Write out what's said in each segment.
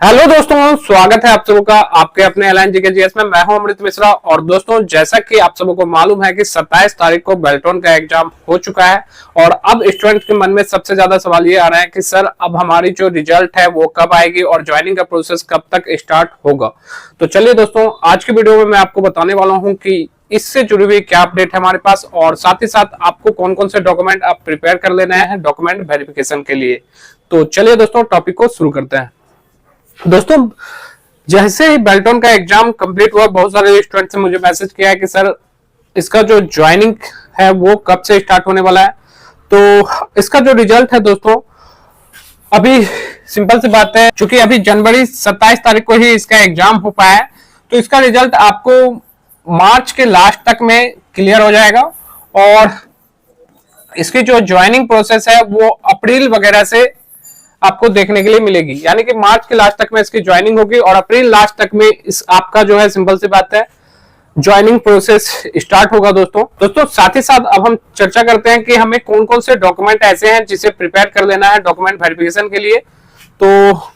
Hello दोस्तों, स्वागत है आप सबों का आपके अपने एलएनजी के जीएस में। मैं हूं अमृत मिश्रा। और दोस्तों, जैसा कि आप सबों को मालूम है कि 27 तारीख को बेल्टोन का एग्जाम हो चुका है और अब स्टूडेंट के मन में सबसे ज्यादा सवाल ये आ रहा है कि सर अब हमारी जो रिजल्ट है वो कब आएगी और ज्वाइनिंग का प्रोसेस कब तक स्टार्ट होगा। तो चलिए दोस्तों, आज की वीडियो में मैं आपको बताने वाला हूँ कि इससे जुड़ी हुई क्या अपडेट है हमारे पास और साथ ही साथ आपको कौन कौन से डॉक्यूमेंट आप प्रिपेयर कर लेना है डॉक्यूमेंट वेरिफिकेशन के लिए। तो चलिए दोस्तों, टॉपिक को शुरू करते हैं। दोस्तों, जैसे ही बेल्टोन का एग्जाम कंप्लीट हुआ, बहुत सारे स्टूडेंट्स ने मुझे मैसेज किया है कि सर इसका जो ज्वाइनिंग है वो कब से स्टार्ट होने वाला है। तो इसका जो रिजल्ट है दोस्तों, अभी सिंपल सी बात है, क्योंकि अभी जनवरी 27 तारीख को ही इसका एग्जाम हो पाया है, तो इसका रिजल्ट आपको मार्च के लास्ट तक में क्लियर हो जाएगा और इसकी जो ज्वाइनिंग प्रोसेस है वो अप्रैल वगैरह से आपको देखने के लिए मिलेगी। यानी कि मार्च के लास्ट तक में इसकी ज्वाइनिंग होगी और अप्रैल लास्ट तक में इस आपका जो है सिंपल सी बात है ज्वाइनिंग प्रोसेस स्टार्ट होगा। दोस्तों साथ ही साथ अब हम चर्चा करते हैं कि हमें कौन कौन से डॉक्यूमेंट ऐसे हैं जिसे प्रिपेयर कर लेना है डॉक्यूमेंट वेरिफिकेशन के लिए। तो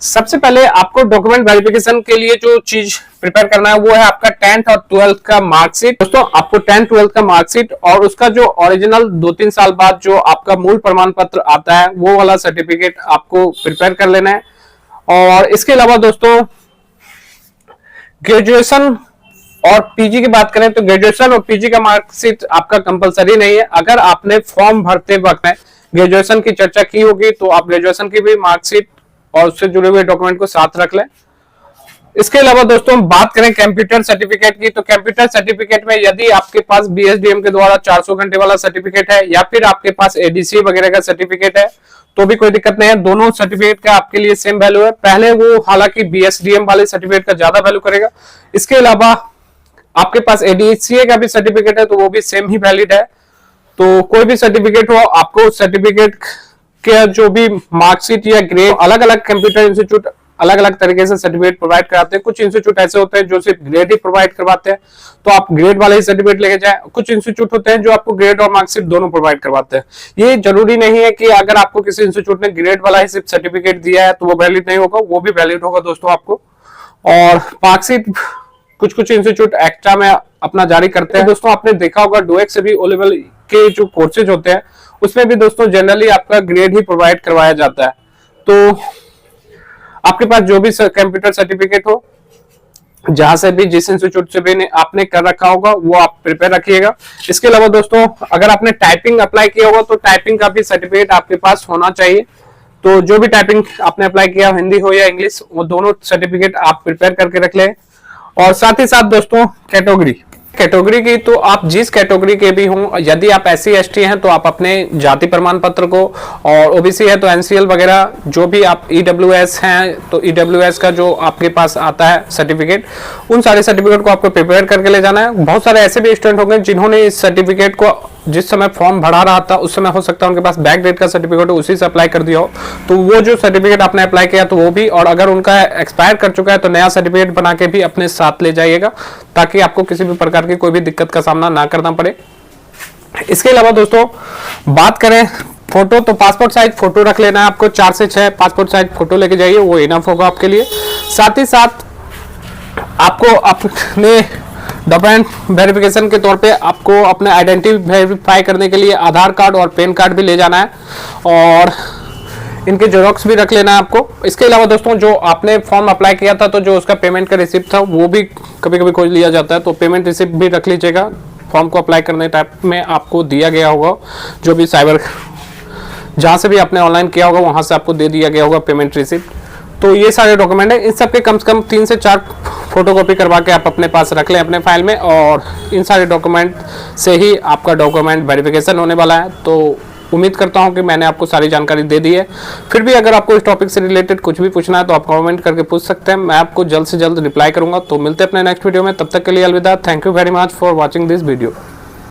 सबसे पहले आपको डॉक्यूमेंट वेरिफिकेशन के लिए जो चीज प्रिपेयर करना है वो है आपका 10th और 12th का मार्कशीट। दोस्तों, आपको 10th 12th का मार्कशीट और उसका जो ओरिजिनल 2-3 साल बाद जो आपका मूल प्रमाण पत्र आता है वो वाला सर्टिफिकेट आपको प्रिपेयर कर लेना है। और इसके अलावा दोस्तों, ग्रेजुएशन और पीजी की बात करें तो ग्रेजुएशन और पीजी का मार्कशीट आपका कंपलसरी नहीं है। अगर आपने फॉर्म भरते वक्त ग्रेजुएशन की चर्चा की होगी तो आप ग्रेजुएशन की भी मार्कशीट और उससे जुड़े हुए डॉक्यूमेंट को साथ रख लें। इसके अलावा दोस्तों, बात करें कंप्यूटर सर्टिफिकेट की, तो कंप्यूटर सर्टिफिकेट में यदि आपके पास बीएसडीएम के द्वारा 400 घंटे वाला सर्टिफिकेट है या फिर आपके पास एडीसी वगैरह का सर्टिफिकेट है तो भी कोई दिक्कत नहीं है। दोनों सर्टिफिकेट का आपके लिए सेम वैल्यू है। पहले वो हालांकि बीएसडीएम वाले सर्टिफिकेट का ज्यादा वैल्यू करेगा। इसके अलावा आपके पास एडीसीए का भी सर्टिफिकेट है तो वो भी सेम ही वैलिड है। तो कोई भी सर्टिफिकेट हो, आपको सर्टिफिकेट के जो भी मार्कशीट या ग्रेड, अलग अलग कंप्यूटर इंस्टीट्यूट अलग अलग तरीके से सर्टिफिकेट प्रोवाइड कराते हैं। कुछ इंस्टीट्यूट ऐसे होते हैं जो सिर्फ ग्रेड ही प्रोवाइड करवाते हैं, तो आप ग्रेड वाले ही सर्टिफिकेट लेके जाएं। कुछ इंस्टीट्यूट होते हैं जो आपको ग्रेड और मार्कशीट दोनों प्रोवाइड करवाते हैं। ये जरूरी नहीं है कि अगर आपको किसी इंस्टीट्यूट ने ग्रेड वाला ही सिर्फ सर्टिफिकेट दिया है तो वो वैलिड नहीं होगा, वो भी वैलिड होगा दोस्तों आपको। और मार्कशीट कुछ इंस्टीट्यूट एक्स्ट्रा में अपना जारी करते हैं। दोस्तों, आपने देखा होगा डोएक्स से भी ओ लेवल के जो कोर्सेज होते हैं उसमें भी दोस्तों जनरली आपका ग्रेड ही प्रोवाइड करवाया जाता है। तो आपके पास जो भी कंप्यूटर सर्टिफिकेट हो, जहां से भी जिस इंस्टीट्यूट से भी आपने कर रखा होगा वो आप प्रिपेयर रखिएगा। इसके अलावा दोस्तों, अगर आपने टाइपिंग अप्लाई किया होगा तो टाइपिंग का भी सर्टिफिकेट आपके पास होना चाहिए। तो जो भी टाइपिंग आपने अप्लाई किया, हिंदी हो या इंग्लिश, वो दोनों सर्टिफिकेट आप प्रिपेयर करके रख लें। और साथ ही साथ दोस्तों, कैटेगरी की, तो आप जिस कैटेगरी के भी हों, यदि आप SC ST हैं तो आप अपने जाति प्रमाण पत्र को, और OBC है तो NCL वगैरह, जो भी आप EWS हैं तो EWS का जो आपके पास आता है सर्टिफिकेट, उन सारे सर्टिफिकेट को आपको प्रिपेयर करके ले जाना है। बहुत सारे ऐसे भी स्टूडेंट होंगे जिन्होंने इस सर्टिफिकेट को जिस समय फॉर्म भरा रहा था उस समय हो सकता है उनके पास बैक डेट का सर्टिफिकेट उसी से अप्लाई कर दिया हो, तो वो जो सर्टिफिकेट आपने अप्लाई किया तो वो भी, और अगर उनका एक्सपायर कर चुका है तो नया सर्टिफिकेट बना के भी अपने साथ ले जाइएगा ताकि आपको किसी भी प्रकार की कोई भी दिक्कत का सामना ना करना पड़े। इसके अलावा दोस्तों, बात करें फोटो, तो पासपोर्ट साइज फोटो रख लेना है आपको। 4 से 6 पासपोर्ट साइज फोटो लेके जाइए, वो इनफ होगा आपके लिए। साथ ही साथ आपको अपने डॉक्यूमेंट वेरिफिकेशन के तौर पे आपको अपने आइडेंटिटी वेरीफाई करने के लिए आधार कार्ड और पैन कार्ड भी ले जाना है और इनके जेरॉक्स भी रख लेना है आपको। इसके अलावा दोस्तों, जो आपने फॉर्म अप्लाई किया था तो जो उसका पेमेंट का रिसिप्ट था वो भी कभी कभी खोज लिया जाता है, तो पेमेंट रिसिप्ट भी रख लीजिएगा। फॉर्म को अप्लाई करने टाइप में आपको दिया गया होगा, जो भी साइबर जहाँ से भी आपने ऑनलाइन किया होगा वहाँ से आपको दे दिया गया होगा पेमेंट रिसिप्ट। तो ये सारे डॉक्यूमेंट है, इन सब के कम से कम 3 से 4 फोटोकॉपी करवा के आप अपने पास रख लें अपने फाइल में, और इन सारे डॉक्यूमेंट से ही आपका डॉक्यूमेंट वेरिफिकेशन होने वाला है। तो उम्मीद करता हूं कि मैंने आपको सारी जानकारी दे दी है। फिर भी अगर आपको इस टॉपिक से रिलेटेड कुछ भी पूछना है तो आप कमेंट करके पूछ सकते हैं, मैं आपको जल्द से जल्द रिप्लाई करूंगा। तो मिलते हैं अपने नेक्स्ट वीडियो में, तब तक के लिए अलविदा। Thank you very much for watching this video.